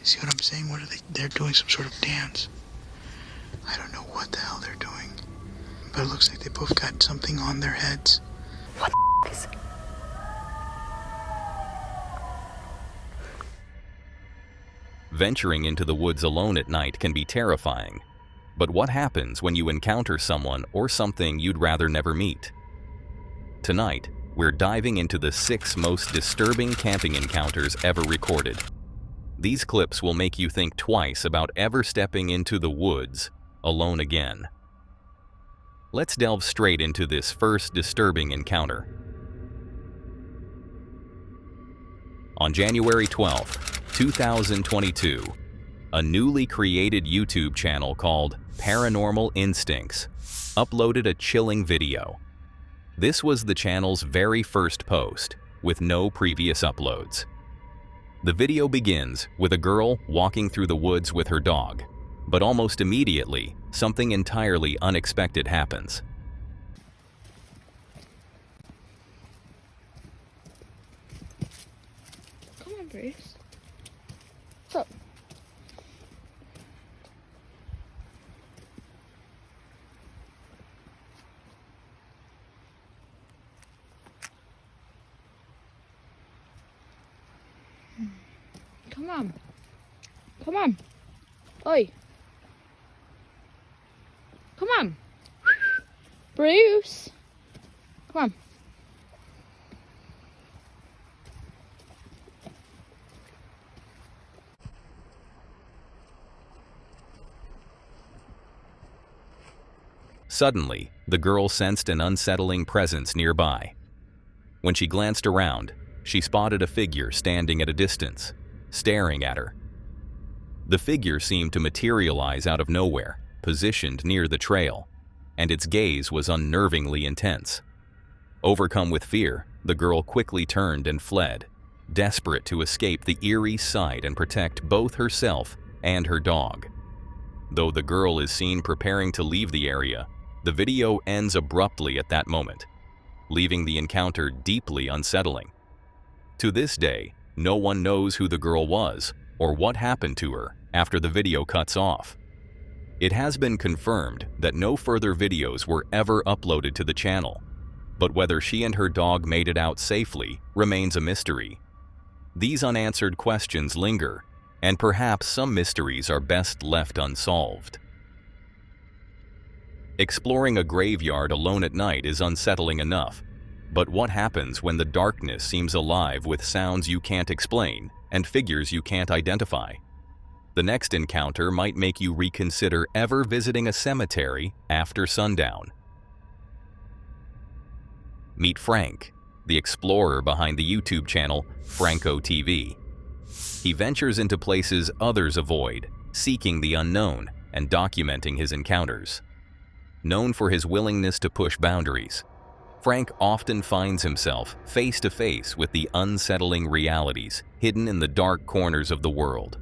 See what I'm saying? What are they? They're doing some sort of dance. I don't know what the hell they're doing. But it looks like they both got something on their heads. What the is it? Venturing into the woods alone at night can be terrifying. But what happens when you encounter someone or something you'd rather never meet? Tonight, we're diving into the 6 most disturbing camping encounters ever recorded. These clips will make you think twice about ever stepping into the woods alone again. Let's delve straight into this first disturbing encounter. On January 12, 2022, a newly created YouTube channel called Paranormal Instincts uploaded a chilling video. This was the channel's very first post, with no previous uploads. The video begins with a girl walking through the woods with her dog, but almost immediately, something entirely unexpected happens. Come on, Bruce. What's up? Come on. Come on. Oi. Come on. Bruce. Come on. Suddenly, the girl sensed an unsettling presence nearby. When she glanced around, she spotted a figure standing at a distance, staring at her. The figure seemed to materialize out of nowhere, positioned near the trail, and its gaze was unnervingly intense. Overcome with fear, the girl quickly turned and fled, desperate to escape the eerie sight and protect both herself and her dog. Though the girl is seen preparing to leave the area, the video ends abruptly at that moment, leaving the encounter deeply unsettling. To this day, no one knows who the girl was or what happened to her after the video cuts off. It has been confirmed that no further videos were ever uploaded to the channel, but whether she and her dog made it out safely remains a mystery. These unanswered questions linger, and perhaps some mysteries are best left unsolved. Exploring a graveyard alone at night is unsettling enough, but what happens when the darkness seems alive with sounds you can't explain and figures you can't identify? The next encounter might make you reconsider ever visiting a cemetery after sundown. Meet Frank, the explorer behind the YouTube channel Franco TV. He ventures into places others avoid, seeking the unknown and documenting his encounters. Known for his willingness to push boundaries, Frank often finds himself face to face with the unsettling realities hidden in the dark corners of the world.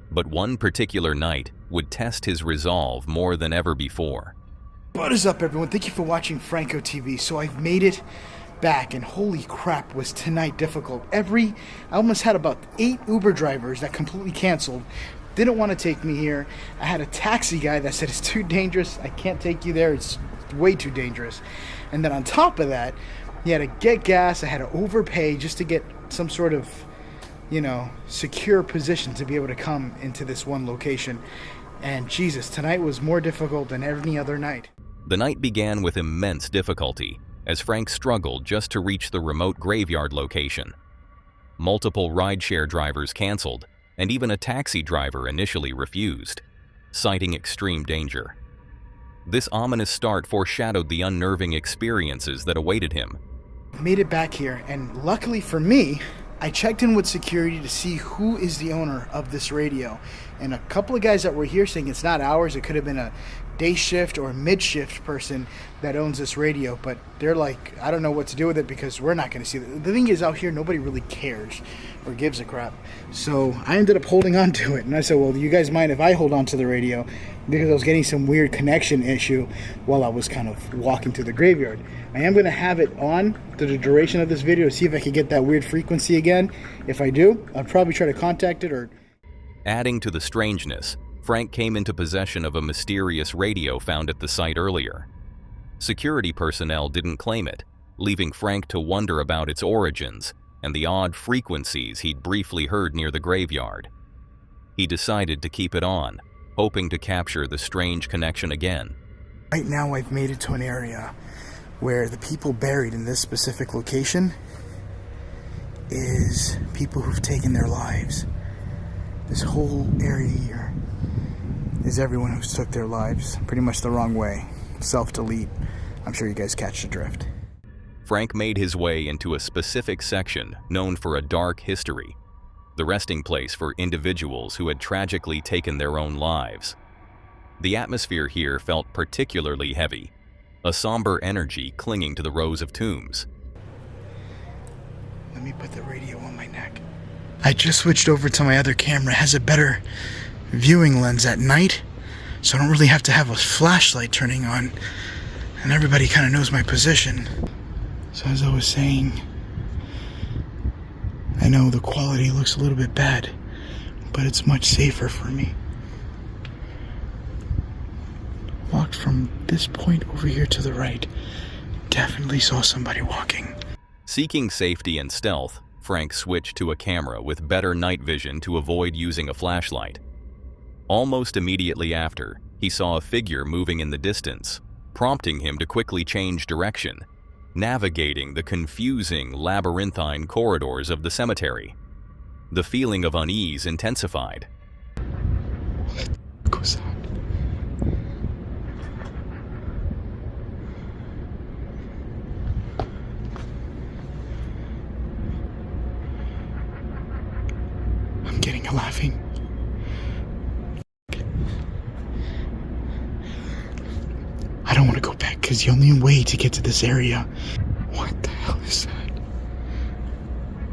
But one particular night would test his resolve more than ever before. What is up, everyone? Thank you for watching Franco TV. So I've made it back, and holy crap, was tonight difficult. I almost had about 8 Uber drivers that completely canceled. Didn't want to take me here. I had a taxi guy that said it's too dangerous. I can't take you there. It's way too dangerous. And then on top of that, you had to get gas. I had to overpay just to get some sort of, secure position to be able to come into this one location. And Jesus, tonight was more difficult than any other night. The night began with immense difficulty as Frank struggled just to reach the remote graveyard location. Multiple rideshare drivers canceled, and even a taxi driver initially refused, citing extreme danger. This ominous start foreshadowed the unnerving experiences that awaited him. Made it back here, and luckily for me, I checked in with security to see who is the owner of this radio. And a couple of guys that were here saying it's not ours, it could have been a day shift or mid-shift person that owns this radio, but they're like, I don't know what to do with it because we're not going to see it. The thing is, out here, nobody really cares or gives a crap. So I ended up holding on to it, and I said, well, do you guys mind if I hold on to the radio? Because I was getting some weird connection issue while I was kind of walking to the graveyard. I am going to have it on to the duration of this video to see if I can get that weird frequency again. If I do, I'll probably try to contact it or... Adding to the strangeness, Frank came into possession of a mysterious radio found at the site earlier. Security personnel didn't claim it, leaving Frank to wonder about its origins and the odd frequencies he'd briefly heard near the graveyard. He decided to keep it on, hoping to capture the strange connection again. Right now I've made it to an area where the people buried in this specific location is people who've taken their lives. This whole area here is everyone who's took their lives pretty much the wrong way. Self-delete. I'm sure you guys catch the drift. Frank made his way into a specific section known for a dark history, the resting place for individuals who had tragically taken their own lives. The atmosphere here felt particularly heavy, a somber energy clinging to the rows of tombs. Let me put the radio on my neck. I just switched over to my other camera. It has a better viewing lens at night, so I don't really have to have a flashlight turning on, and everybody kind of knows my position. So as I was saying, I know the quality looks a little bit bad, but it's much safer for me. Walked from this point over here to the right. Definitely saw somebody walking. Seeking safety and stealth, Frank switched to a camera with better night vision to avoid using a flashlight. Almost immediately after, he saw a figure moving in the distance, prompting him to quickly change direction, navigating the confusing, labyrinthine corridors of the cemetery. The feeling of unease intensified. What was that? I'm getting a laughing. I don't want to go back because the only way to get to this area. What the hell is that?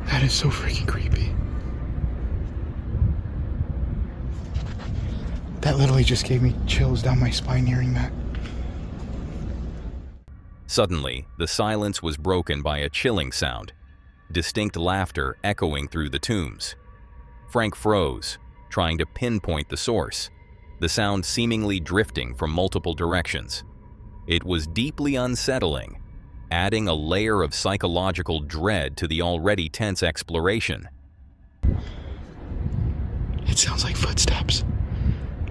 That is so freaking creepy. That literally just gave me chills down my spine hearing that. Suddenly, the silence was broken by a chilling sound, distinct laughter echoing through the tombs. Frank froze, trying to pinpoint the source, the sound seemingly drifting from multiple directions. It was deeply unsettling, adding a layer of psychological dread to the already tense exploration. It sounds like footsteps.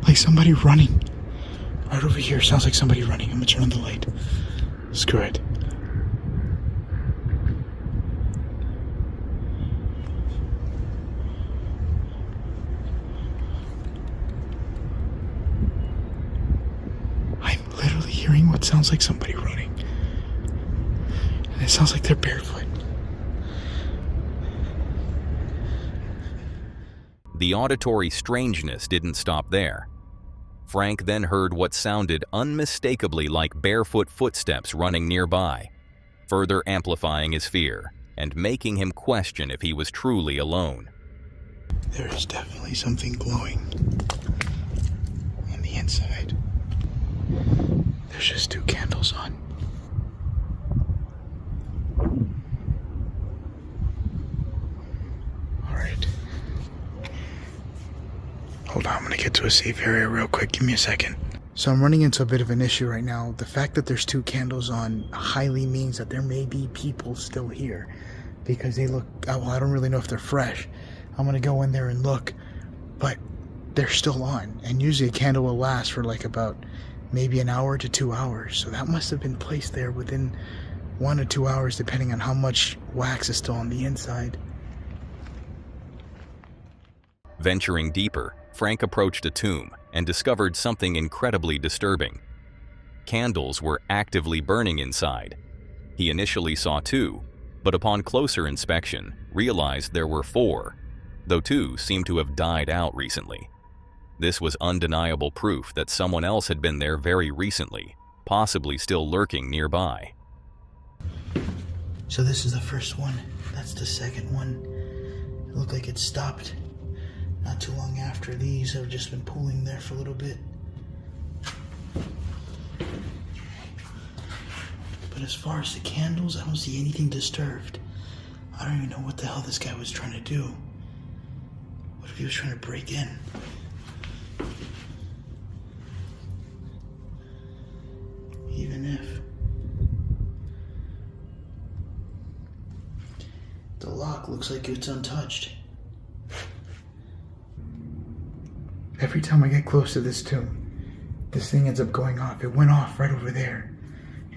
Like somebody running. Right over here, sounds like somebody running. I'm gonna turn on the light. Screw it. I'm literally hearing what sounds like somebody running. And it sounds like they're barefoot. The auditory strangeness didn't stop there. Frank then heard what sounded unmistakably like barefoot footsteps running nearby, further amplifying his fear and making him question if he was truly alone. There is definitely something glowing on the inside. There's just 2 candles on. Alright. Hold on, I'm gonna get to a safe area real quick. Give me a second. So I'm running into a bit of an issue right now. The fact that there's 2 candles on highly means that there may be people still here. Because they look, well, I don't really know if they're fresh. I'm gonna go in there and look. But they're still on. And usually a candle will last for like about maybe an hour to 2 hours. So that must have been placed there within 1 to 2 hours, depending on how much wax is still on the inside. Venturing deeper, Frank approached a tomb and discovered something incredibly disturbing. Candles were actively burning inside. He initially saw 2, but upon closer inspection, realized there were 4, though 2 seemed to have died out recently. This was undeniable proof that someone else had been there very recently, possibly still lurking nearby. So this is the first one. That's the second one. It looked like it stopped not too long after. These have just been pooling there for a little bit. But as far as the candles, I don't see anything disturbed. I don't even know what the hell this guy was trying to do. What if he was trying to break in? Even if. The lock looks like it's untouched. Every time I get close to this tomb, this thing ends up going off. It went off right over there.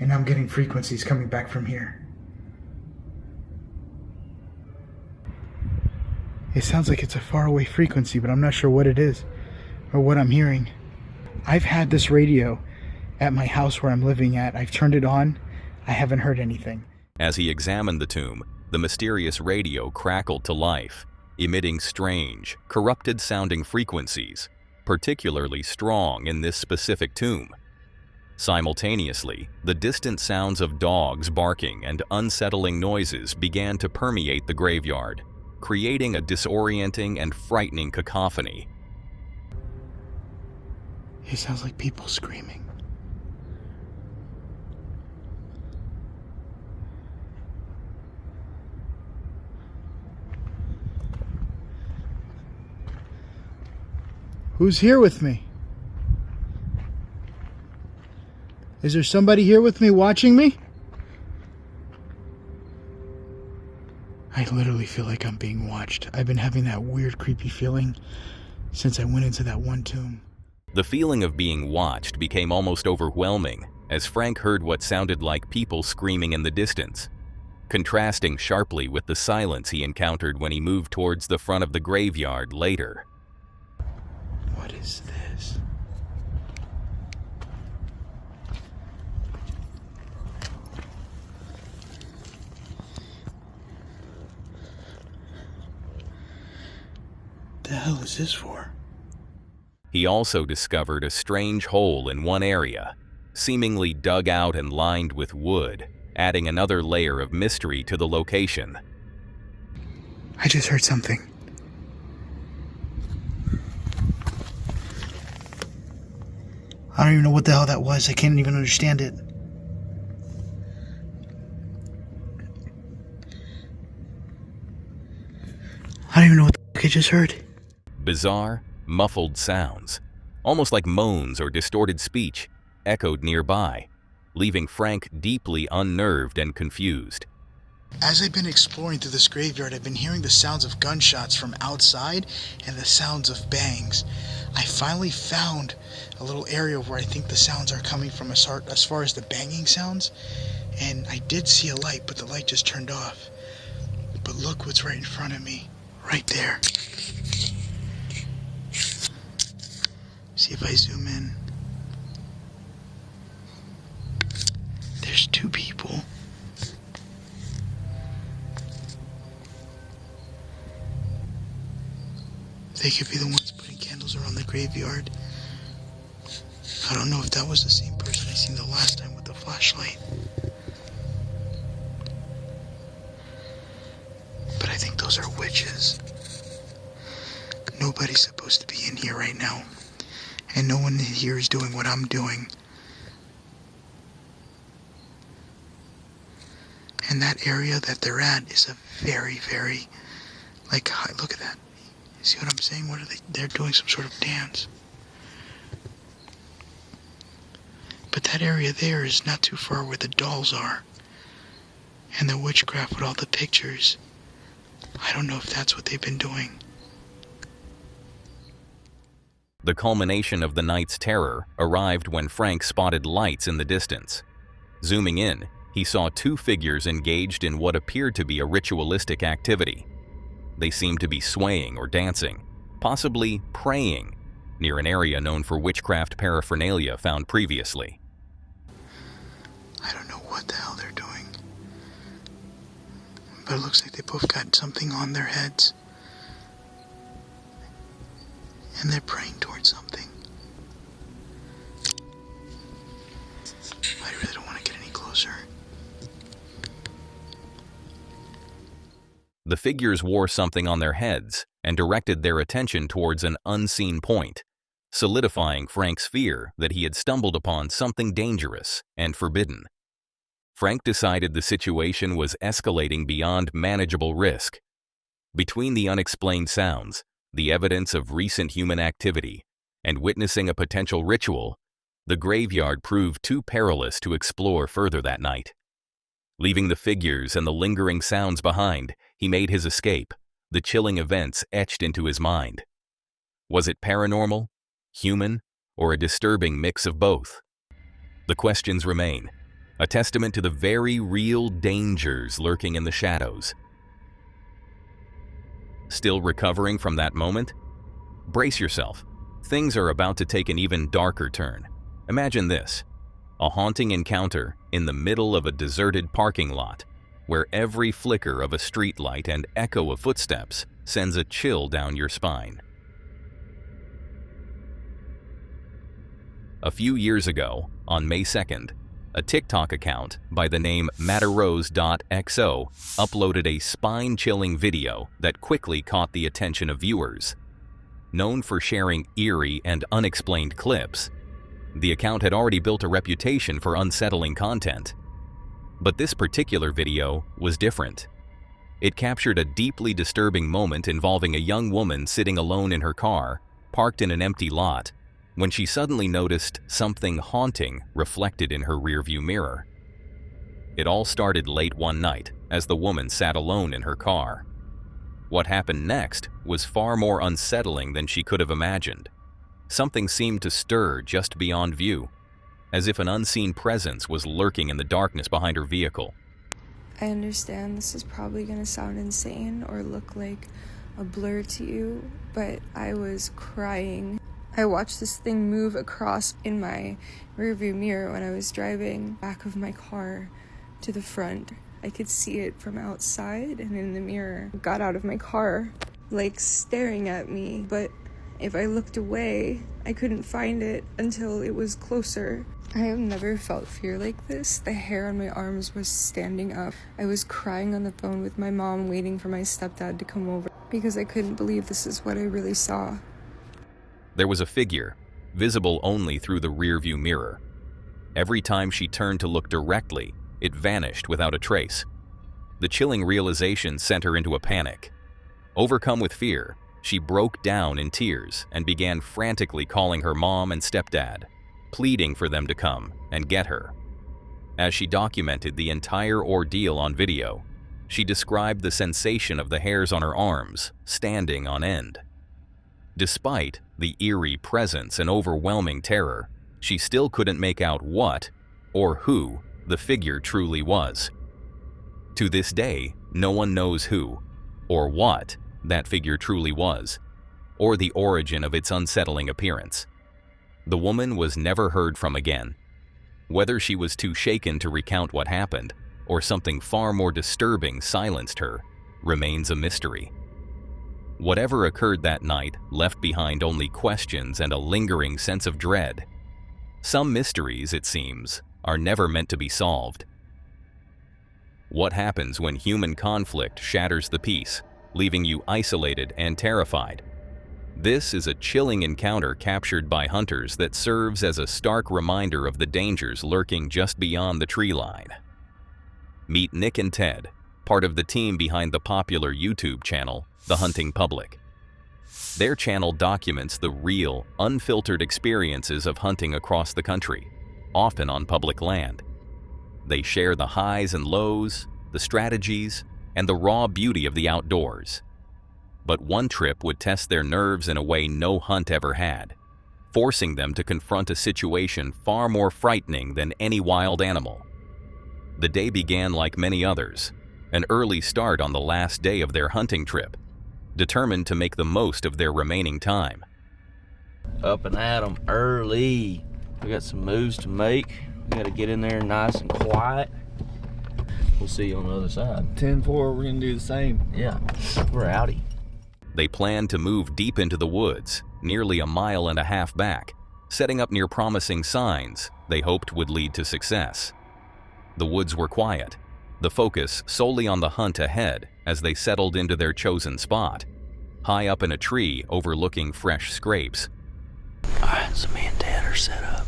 And I'm getting frequencies coming back from here. It sounds like it's a faraway frequency, but I'm not sure what it is or what I'm hearing. I've had this radio at my house where I'm living at. I've turned it on. I haven't heard anything. As he examined the tomb, the mysterious radio crackled to life, emitting strange, corrupted-sounding frequencies, particularly strong in this specific tomb. Simultaneously, the distant sounds of dogs barking and unsettling noises began to permeate the graveyard, creating a disorienting and frightening cacophony. It sounds like people screaming. Who's here with me? Is there somebody here with me watching me? I literally feel like I'm being watched. I've been having that weird, creepy feeling since I went into that one tomb. The feeling of being watched became almost overwhelming as Frank heard what sounded like people screaming in the distance, contrasting sharply with the silence he encountered when he moved towards the front of the graveyard later. What is this? The hell is this for? He also discovered a strange hole in one area, seemingly dug out and lined with wood, adding another layer of mystery to the location. I just heard something. I don't even know what the hell that was. I can't even understand it. I don't even know what the fuck I just heard. Bizarre, muffled sounds, almost like moans or distorted speech, echoed nearby, leaving Frank deeply unnerved and confused. As I've been exploring through this graveyard, I've been hearing the sounds of gunshots from outside and the sounds of bangs. I finally found a little area where I think the sounds are coming from as far as the banging sounds. And I did see a light, but the light just turned off. But look what's right in front of me. Right there. See if I zoom in. There's two people. They could be the ones putting candles around the graveyard. I don't know if that was the same person I seen the last time with the flashlight. But I think those are witches. Nobody's supposed to be in here right now. And no one in here is doing what I'm doing. And that area that they're at is a very, very, like, look at that. See what I'm saying? What are they? They're doing some sort of dance. But that area there is not too far where the dolls are. And the witchcraft with all the pictures. I don't know if that's what they've been doing. The culmination of the night's terror arrived when Frank spotted lights in the distance. Zooming in, he saw two figures engaged in what appeared to be a ritualistic activity. They seemed to be swaying or dancing, possibly praying, near an area known for witchcraft paraphernalia found previously. I don't know what the hell they're doing. But it looks like they both got something on their heads. And they're praying towards something. I really don't want to get any closer. The figures wore something on their heads and directed their attention towards an unseen point, solidifying Frank's fear that he had stumbled upon something dangerous and forbidden. Frank decided the situation was escalating beyond manageable risk. Between the unexplained sounds, the evidence of recent human activity, and witnessing a potential ritual, the graveyard proved too perilous to explore further that night. Leaving the figures and the lingering sounds behind, he made his escape, the chilling events etched into his mind. Was it paranormal, human, or a disturbing mix of both? The questions remain, a testament to the very real dangers lurking in the shadows. Still recovering from that moment? Brace yourself. Things are about to take an even darker turn. Imagine this: a haunting encounter in the middle of a deserted parking lot, where every flicker of a streetlight and echo of footsteps sends a chill down your spine. A few years ago, on May 2nd, a TikTok account by the name matterose.xo uploaded a spine-chilling video that quickly caught the attention of viewers. Known for sharing eerie and unexplained clips, the account had already built a reputation for unsettling content. But this particular video was different. It captured a deeply disturbing moment involving a young woman sitting alone in her car, parked in an empty lot, when she suddenly noticed something haunting reflected in her rearview mirror. It all started late one night as the woman sat alone in her car. What happened next was far more unsettling than she could have imagined. Something seemed to stir just beyond view, as if an unseen presence was lurking in the darkness behind her vehicle. I understand this is probably going to sound insane or look like a blur to you, but I was crying. I watched this thing move across in my rearview mirror when I was driving back of my car to the front. I could see it from outside and in the mirror. It got out of my car, like staring at me, but if I looked away, I couldn't find it until it was closer. I have never felt fear like this. The hair on my arms was standing up. I was crying on the phone with my mom, waiting for my stepdad to come over because I couldn't believe this is what I really saw. There was a figure, visible only through the rearview mirror. Every time she turned to look directly, it vanished without a trace. The chilling realization sent her into a panic. Overcome with fear, she broke down in tears and began frantically calling her mom and stepdad, pleading for them to come and get her. As she documented the entire ordeal on video, she described the sensation of the hairs on her arms standing on end. Despite the eerie presence and overwhelming terror, she still couldn't make out what or who the figure truly was. To this day, no one knows who or what that figure truly was, or the origin of its unsettling appearance. The woman was never heard from again. Whether she was too shaken to recount what happened, or something far more disturbing silenced her, remains a mystery. Whatever occurred that night left behind only questions and a lingering sense of dread. Some mysteries, it seems, are never meant to be solved. What happens when human conflict shatters the peace, leaving you isolated and terrified? This is a chilling encounter captured by hunters that serves as a stark reminder of the dangers lurking just beyond the tree line. Meet Nick and Ted, part of the team behind the popular YouTube channel, The Hunting Public. Their channel documents the real, unfiltered experiences of hunting across the country, often on public land. They share the highs and lows, the strategies, and the raw beauty of the outdoors. But one trip would test their nerves in a way no hunt ever had, forcing them to confront a situation far more frightening than any wild animal. The day began like many others, an early start on the last day of their hunting trip, determined to make the most of their remaining time. Up and at 'em early. We got some moves to make. We got to get in there nice and quiet. We'll see you on the other side. 10-4, we're gonna do the same. Yeah, we're outie. They planned to move deep into the woods, nearly 1.5 miles back, setting up near promising signs they hoped would lead to success. The woods were quiet, the focus solely on the hunt ahead as they settled into their chosen spot, high up in a tree overlooking fresh scrapes. Alright, so me and Dad are set up.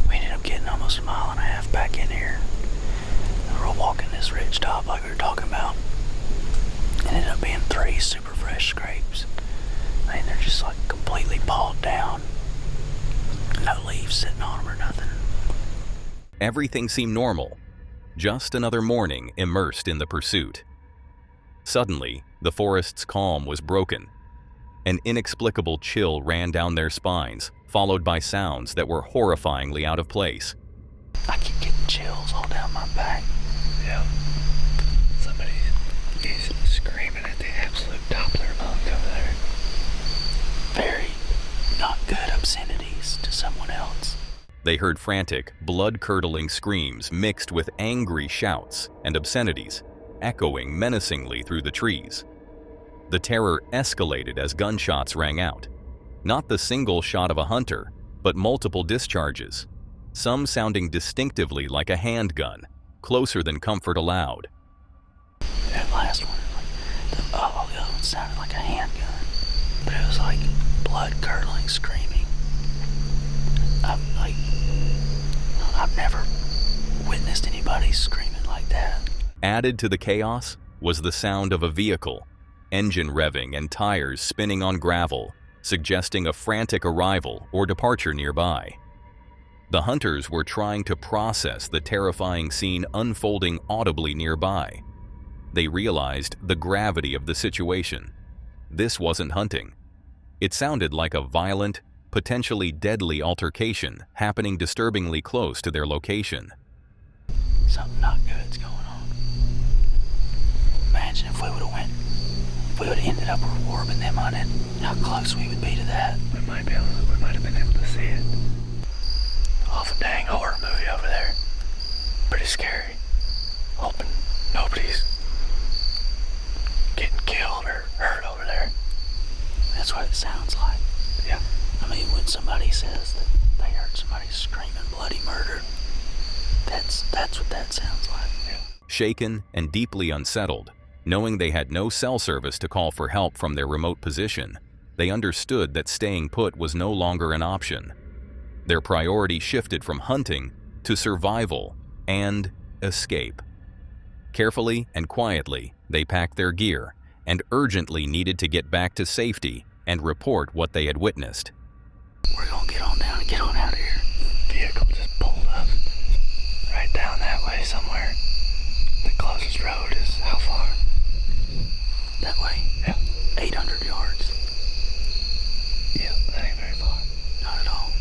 We ended up getting almost 1.5 miles back in here. We're walking this ridge top like we were talking about. It ended up being 3 super fresh scrapes. I mean, they're just like completely pawed down. No leaves sitting on them or nothing. Everything seemed normal. Just another morning immersed in the pursuit. Suddenly, the forest's calm was broken. An inexplicable chill ran down their spines, followed by sounds that were horrifyingly out of place. I keep getting chills all down my back. Yeah. Somebody is screaming at the absolute top of their lungs over there. Very not good obscenities to someone else. They heard frantic, blood-curdling screams mixed with angry shouts and obscenities, echoing menacingly through the trees. The terror escalated as gunshots rang out. Not the single shot of a hunter, but multiple discharges, some sounding distinctively like a handgun, closer than comfort allowed. That last one, the other one sounded like a handgun, but it was like blood-curdling screaming. I've never witnessed anybody screaming like that. Added to the chaos was the sound of a vehicle, engine revving and tires spinning on gravel, suggesting a frantic arrival or departure nearby. The hunters were trying to process the terrifying scene unfolding audibly nearby. They realized the gravity of the situation. This wasn't hunting. It sounded like a violent, potentially deadly altercation happening disturbingly close to their location. Something not good's going on. Imagine if we would have ended up warping them on it, how close we would be to that. We might have been able to see it. Off a dang horror movie over there. Pretty scary. Hoping nobody's getting killed or hurt over there. That's what it sounds like. Yeah. I mean, when somebody says that they heard somebody screaming bloody murder, that's what that sounds like. Yeah. Shaken and deeply unsettled, knowing they had no cell service to call for help from their remote position, they understood that staying put was no longer an option. Their priority shifted from hunting to survival and escape. Carefully and quietly, they packed their gear and urgently needed to get back to safety and report what they had witnessed. We're gonna get on down and get on out of here. Vehicle just pulled up right down that way somewhere. The closest road is how far? That way? Yeah. 800 yards. Yeah, that ain't very far. Not at all.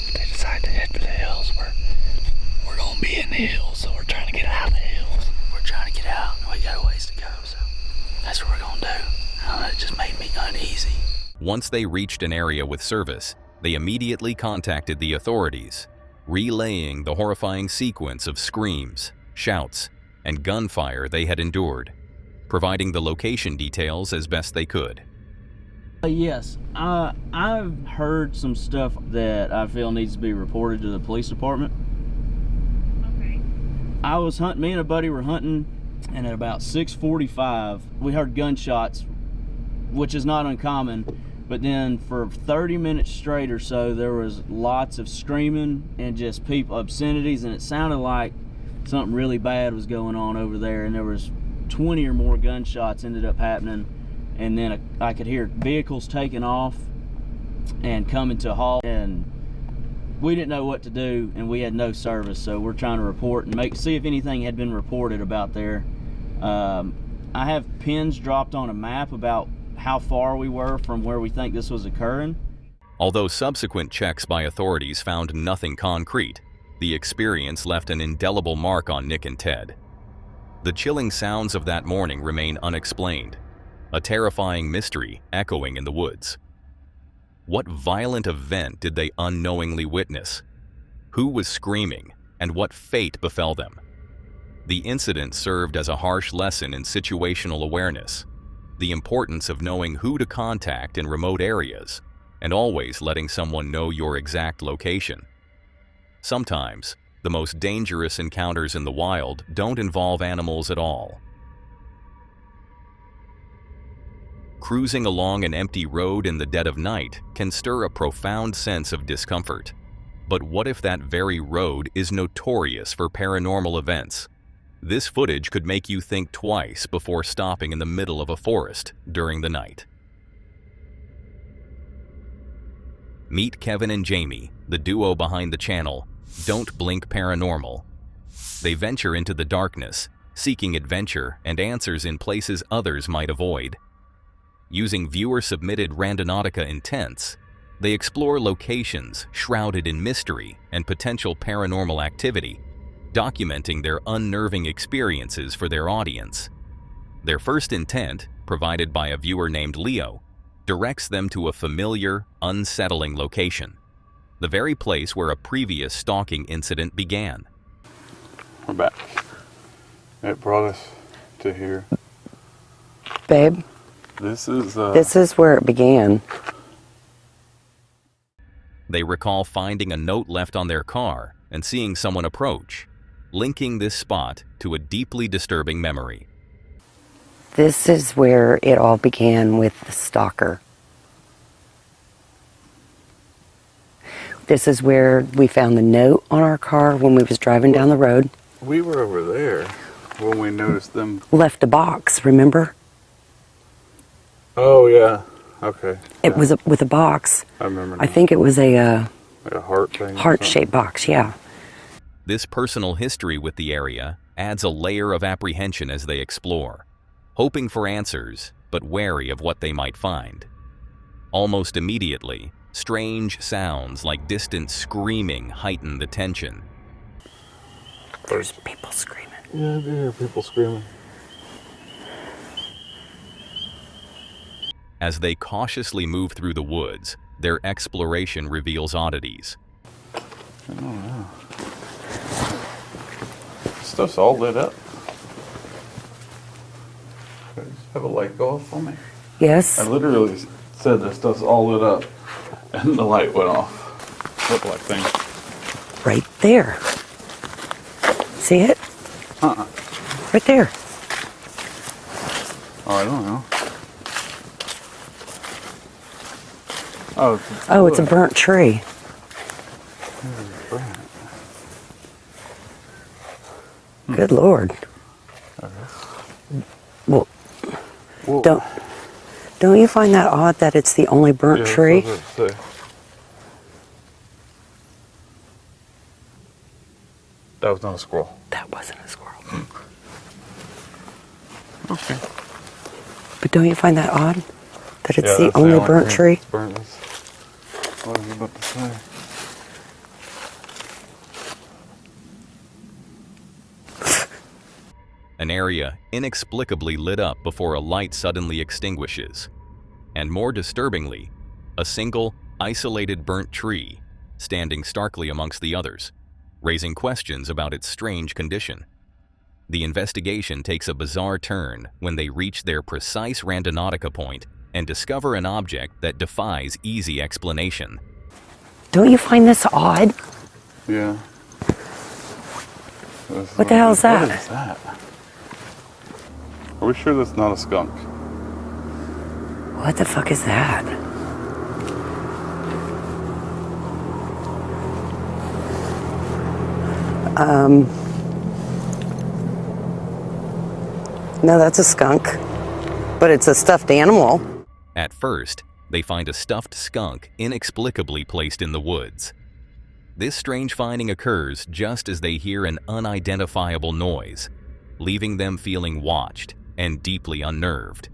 If they decide to head for the hills, we're gonna be in the hills, so we're trying to get out of the hills. We're trying to get out, and we got a ways to go, so that's what we're gonna do. It just made me uneasy. Once they reached an area with service, they immediately contacted the authorities, relaying the horrifying sequence of screams, shouts, and gunfire they had endured, providing the location details as best they could. Yes, I've heard some stuff that I feel needs to be reported to the police department. Okay. I was hunting, me and a buddy were hunting, and at about 6:45, we heard gunshots, which is not uncommon, but then for 30 minutes straight or so, there was lots of screaming and just people, obscenities, and it sounded like something really bad was going on over there, and there was 20 or more gunshots ended up happening, and then I could hear vehicles taking off and coming to a halt, and we didn't know what to do, and we had no service, so we're trying to report and see if anything had been reported about there. I have pins dropped on a map about how far we were from where we think this was occurring. Although subsequent checks by authorities found nothing concrete, the experience left an indelible mark on Nick and Ted. The chilling sounds of that morning remain unexplained, a terrifying mystery echoing in the woods. What violent event did they unknowingly witness? Who was screaming, and what fate befell them? The incident served as a harsh lesson in situational awareness, the importance of knowing who to contact in remote areas, and always letting someone know your exact location. Sometimes, the most dangerous encounters in the wild don't involve animals at all. Cruising along an empty road in the dead of night can stir a profound sense of discomfort. But what if that very road is notorious for paranormal events? This footage could make you think twice before stopping in the middle of a forest during the night. Meet Kevin and Jamie, the duo behind the channel Don't Blink Paranormal. They venture into the darkness, seeking adventure and answers in places others might avoid. Using viewer-submitted Randonautica intents, they explore locations shrouded in mystery and potential paranormal activity, documenting their unnerving experiences for their audience. Their first intent, provided by a viewer named Leo, directs them to a familiar, unsettling location, the very place where a previous stalking incident began. We're back. It brought us to here. Babe, This is where it began. They recall finding a note left on their car and seeing someone approach, linking this spot to a deeply disturbing memory. This is where it all began with the Stalker. This is where we found the note on our car when we was driving down the road. we were over there when we noticed them. Left a box, remember? Oh yeah. Okay. It was with a box. I remember. I think it was a Like a heart thing. heart-shaped box, yeah. This personal history with the area adds a layer of apprehension as they explore, hoping for answers, but wary of what they might find. Almost immediately, strange sounds like distant screaming heighten the tension. There's people screaming. Yeah, I hear people screaming. As they cautiously move through the woods, their exploration reveals oddities. I don't know. Stuff's all lit up. Just have a light go off for me. Yes? I literally said this stuff's all lit up, and the light went off. Look like thing. Right there. See it? Right there. Oh, I don't know. Oh, It's a burnt tree. burnt. Good Lord. Well, Whoa. don't you find that odd that it's the only burnt Yeah, that's tree? what I was about to say. That was not a squirrel. That wasn't a squirrel. Okay. But don't you find that odd? That it's Yeah, the that's only burnt tree? Burnt is. What was I about to say? An area inexplicably lit up before a light suddenly extinguishes. And more disturbingly, a single, isolated burnt tree, standing starkly amongst the others, raising questions about its strange condition. The investigation takes a bizarre turn when they reach their precise Randonautica point and discover an object that defies easy explanation. Don't you find this odd? Yeah. What the hell is that? What is that? Are we sure that's not a skunk? What the fuck is that? No, that's a skunk. But it's a stuffed animal. At first, they find a stuffed skunk inexplicably placed in the woods. This strange finding occurs just as they hear an unidentifiable noise, leaving them feeling watched and deeply unnerved.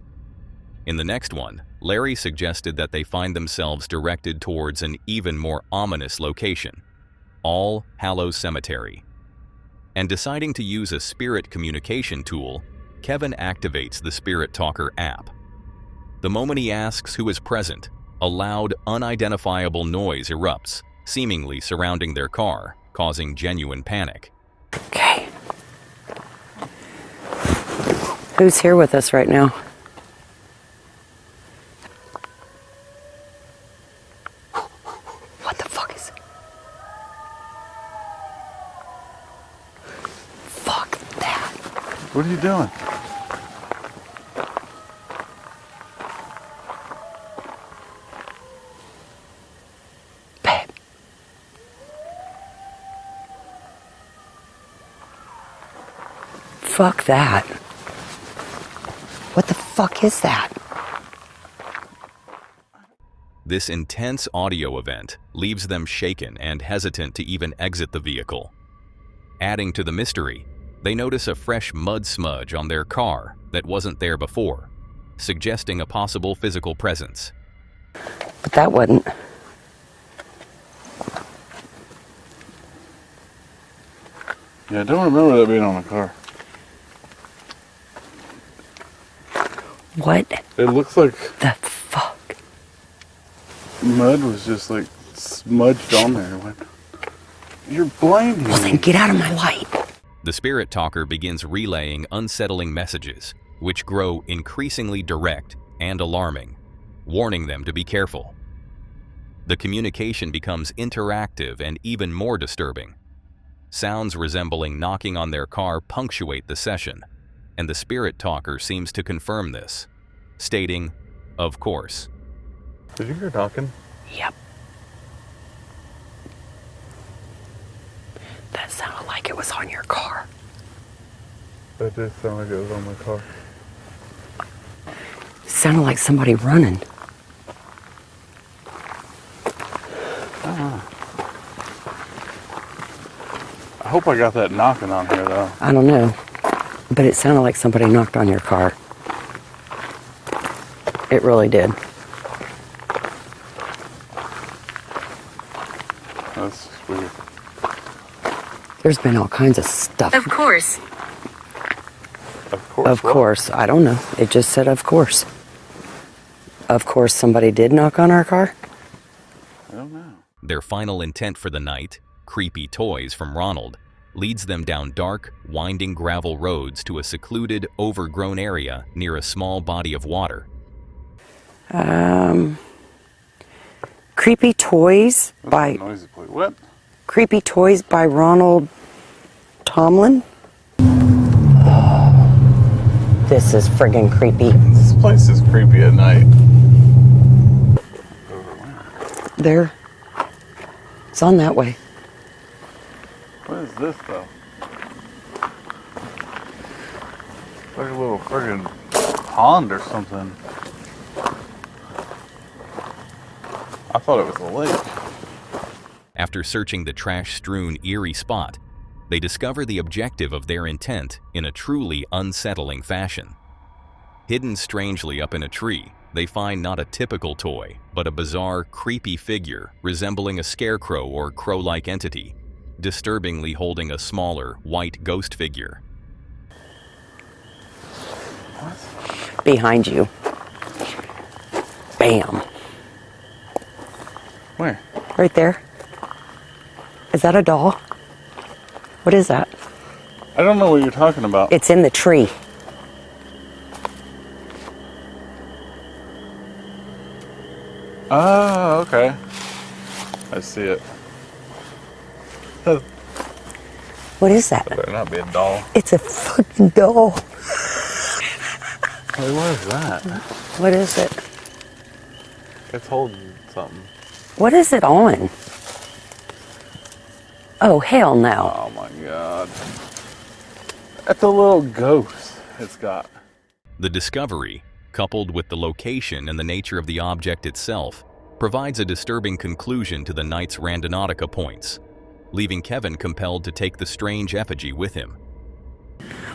In the next one, Larry suggested that they find themselves directed towards an even more ominous location, All Hallows Cemetery. And deciding to use a spirit communication tool, Kevin activates the Spirit Talker app. The moment he asks who is present, a loud, unidentifiable noise erupts, seemingly surrounding their car, causing genuine panic. Okay. Who's here with us right now? What the fuck is it? Fuck that. What are you doing? Babe. Fuck that. What the fuck is that? This intense audio event leaves them shaken and hesitant to even exit the vehicle. Adding to the mystery, they notice a fresh mud smudge on their car that wasn't there before, suggesting a possible physical presence. But that wasn't. Yeah, I don't remember that being on the car. What It looks like the fuck? mud was just like smudged on there. What? You're blinding Well, then me. get out of my light. The spirit talker begins relaying unsettling messages, which grow increasingly direct and alarming, warning them to be careful. The communication becomes interactive and even more disturbing. Sounds resembling knocking on their car punctuate the session, and the spirit talker seems to confirm this, stating, "Of course." Did you hear knocking? Yep. That sounded like it was on your car. That did sound like it was on my car. It sounded like somebody running. I hope I got that knocking on here though. I don't know. But it sounded like somebody knocked on your car. It really did. That's just weird. There's been all kinds of stuff. Of course. Of course. Of what? course. I don't know. It just said of course. Of course somebody did knock on our car. I don't know. Their final intent for the night, creepy toys from Ronald, leads them down dark, winding gravel roads to a secluded, overgrown area near a small body of water. Creepy Toys by Noisy play. What? Creepy Toys by Ronald Tomlin. This is friggin' creepy. This place is creepy at night. There. It's on that way. What is this though? Like a little friggin' pond or something. I thought it was a lake. After searching the trash-strewn eerie spot, they discover the objective of their intent in a truly unsettling fashion. Hidden strangely up in a tree, they find not a typical toy, but a bizarre, creepy figure resembling a scarecrow or crow-like entity, disturbingly holding a smaller, white ghost figure. Behind you. Bam. Where? Right there. Is that a doll? What is that? I don't know what you're talking about. It's in the tree. Oh, okay. I see it. That What is that? better not be a doll. It's a fucking doll. Wait, what is that? What is it? It's holding something. What is it on? Oh, hell no. Oh my god. That's a little ghost it's got. The discovery, coupled with the location and the nature of the object itself, provides a disturbing conclusion to the night's Randonautica points, leaving Kevin compelled to take the strange effigy with him.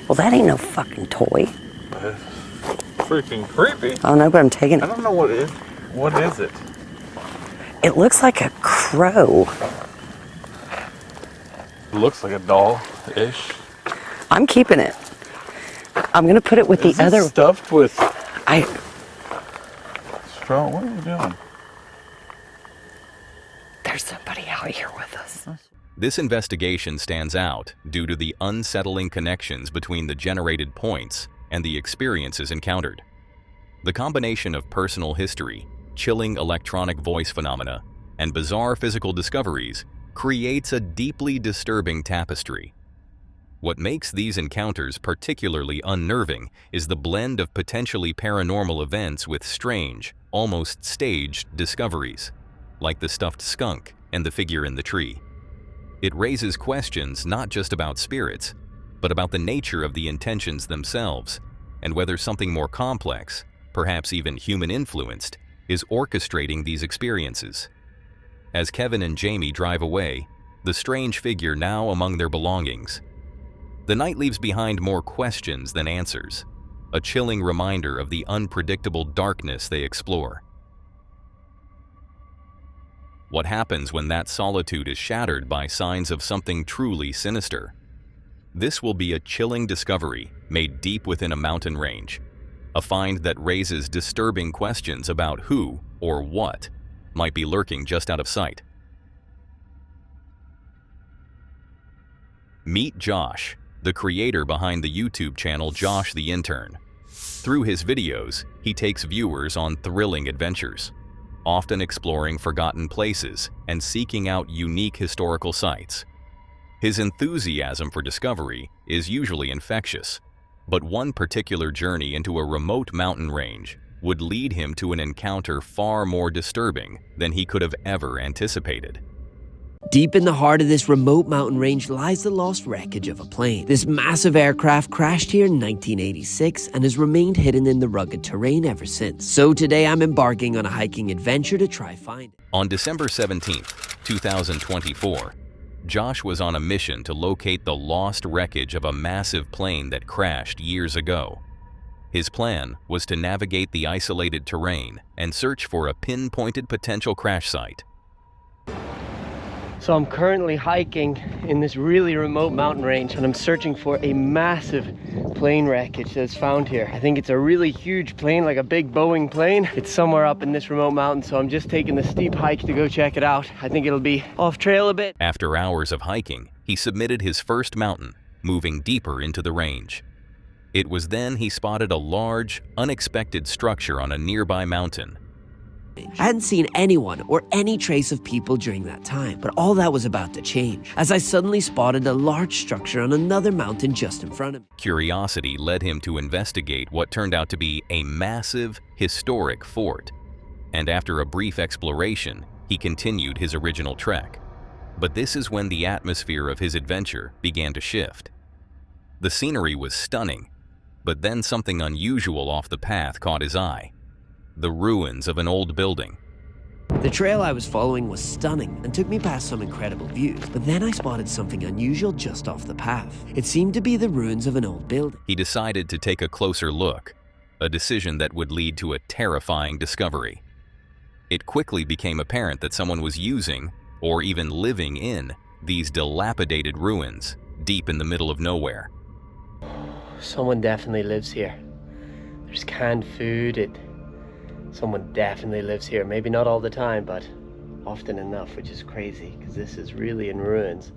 Well, that ain't no fucking toy. It's freaking creepy. I don't know, but I'm taking I it. don't know what it is. What is it? It looks like a crow. It looks like a doll-ish. I'm keeping it. I'm gonna put it with Is the it other. stuffed with I. straw? What are you doing? There's somebody out here with us. This investigation stands out due to the unsettling connections between the generated points and the experiences encountered. The combination of personal history, chilling electronic voice phenomena, and bizarre physical discoveries creates a deeply disturbing tapestry. What makes these encounters particularly unnerving is the blend of potentially paranormal events with strange, almost staged discoveries, like the stuffed skunk and the figure in the tree. It raises questions not just about spirits, but about the nature of the intentions themselves and whether something more complex, perhaps even human-influenced, is orchestrating these experiences. As Kevin and Jamie drive away, the strange figure now among their belongings, the night leaves behind more questions than answers, a chilling reminder of the unpredictable darkness they explore. What happens when that solitude is shattered by signs of something truly sinister? This will be a chilling discovery made deep within a mountain range, a find that raises disturbing questions about who or what might be lurking just out of sight. Meet Josh, the creator behind the YouTube channel Josh the Intern. Through his videos, he takes viewers on thrilling adventures, often exploring forgotten places and seeking out unique historical sites. His enthusiasm for discovery is usually infectious, but one particular journey into a remote mountain range would lead him to an encounter far more disturbing than he could have ever anticipated. Deep in the heart of this remote mountain range lies the lost wreckage of a plane. This massive aircraft crashed here in 1986 and has remained hidden in the rugged terrain ever since. So today I'm embarking on a hiking adventure to try find it. On December 17th, 2024, Josh was on a mission to locate the lost wreckage of a massive plane that crashed years ago. His plan was to navigate the isolated terrain and search for a pinpointed potential crash site. So I'm currently hiking in this really remote mountain range and I'm searching for a massive plane wreckage that's found here. I think it's a really huge plane, like a big Boeing plane. It's somewhere up in this remote mountain, so I'm just taking the steep hike to go check it out. I think it'll be off trail a bit. After hours of hiking, he submitted his first mountain, moving deeper into the range. It was then he spotted a large, unexpected structure on a nearby mountain. I hadn't seen anyone or any trace of people during that time, but all that was about to change as I suddenly spotted a large structure on another mountain just in front of me. Curiosity led him to investigate what turned out to be a massive, historic fort. And after a brief exploration, he continued his original trek. But this is when the atmosphere of his adventure began to shift. The scenery was stunning, but then something unusual off the path caught his eye. The ruins of an old building. The trail I was following was stunning and took me past some incredible views, but then I spotted something unusual just off the path. It seemed to be the ruins of an old building. He decided to take a closer look, a decision that would lead to a terrifying discovery. It quickly became apparent that someone was using, or even living in, these dilapidated ruins deep in the middle of nowhere. Someone definitely lives here. There's canned food. Someone definitely lives here. Maybe not all the time, but often enough, which is crazy because this is really in ruins.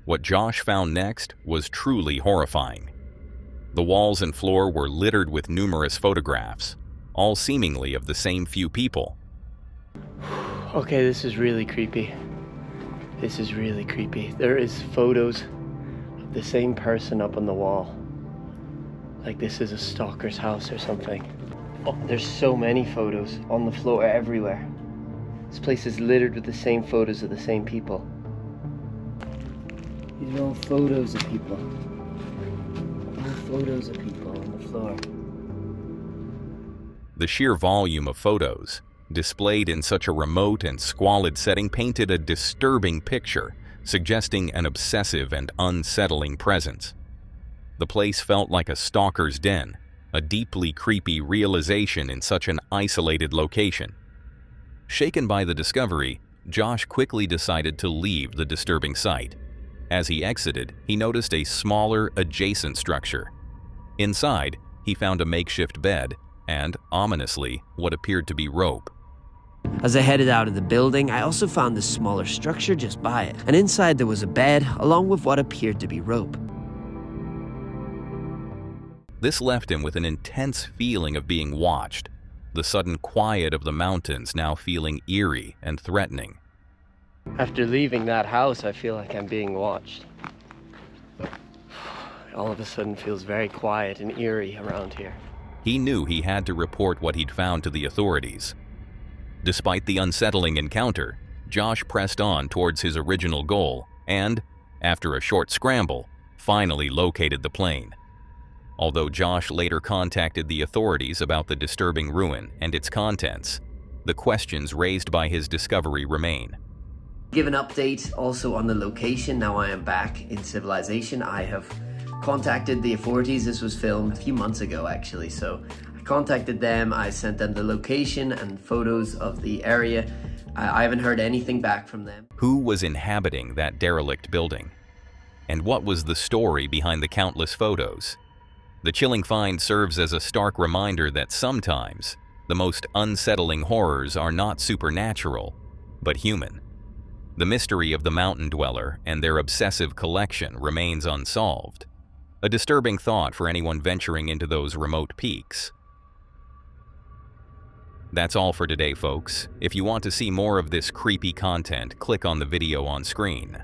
What Josh found next was truly horrifying. The walls and floor were littered with numerous photographs, all seemingly of the same few people. Okay, this is really creepy. This is really creepy. There is photos of the same person up on the wall. Like this is a stalker's house or something. Oh, there's so many photos on the floor everywhere. This place is littered with the same photos of the same people. These are all photos of people. All photos of people on the floor. The sheer volume of photos, displayed in such a remote and squalid setting, painted a disturbing picture, suggesting an obsessive and unsettling presence. The place felt like a stalker's den, a deeply creepy realization in such an isolated location. Shaken by the discovery, Josh quickly decided to leave the disturbing site. As he exited, he noticed a smaller, adjacent structure. Inside, he found a makeshift bed and, ominously, what appeared to be rope. As I headed out of the building, I also found this smaller structure just by it, and inside there was a bed along with what appeared to be rope. This left him with an intense feeling of being watched, the sudden quiet of the mountains now feeling eerie and threatening. After leaving that house, I feel like I'm being watched. All of a sudden feels very quiet and eerie around here. He knew he had to report what he'd found to the authorities. Despite the unsettling encounter, Josh pressed on towards his original goal and, after a short scramble, finally located the plane. Although Josh later contacted the authorities about the disturbing ruin and its contents, the questions raised by his discovery remain. Give an update also on the location. Now I am back in civilization. I have contacted the authorities. This was filmed a few months ago actually, so I contacted them. I sent them the location and photos of the area. I haven't heard anything back from them. Who was inhabiting that derelict building? And what was the story behind the countless photos? The chilling find serves as a stark reminder that sometimes the most unsettling horrors are not supernatural, but human. The mystery of the mountain dweller and their obsessive collection remains unsolved, a disturbing thought for anyone venturing into those remote peaks. That's all for today, folks. If you want to see more of this creepy content, click on the video on screen.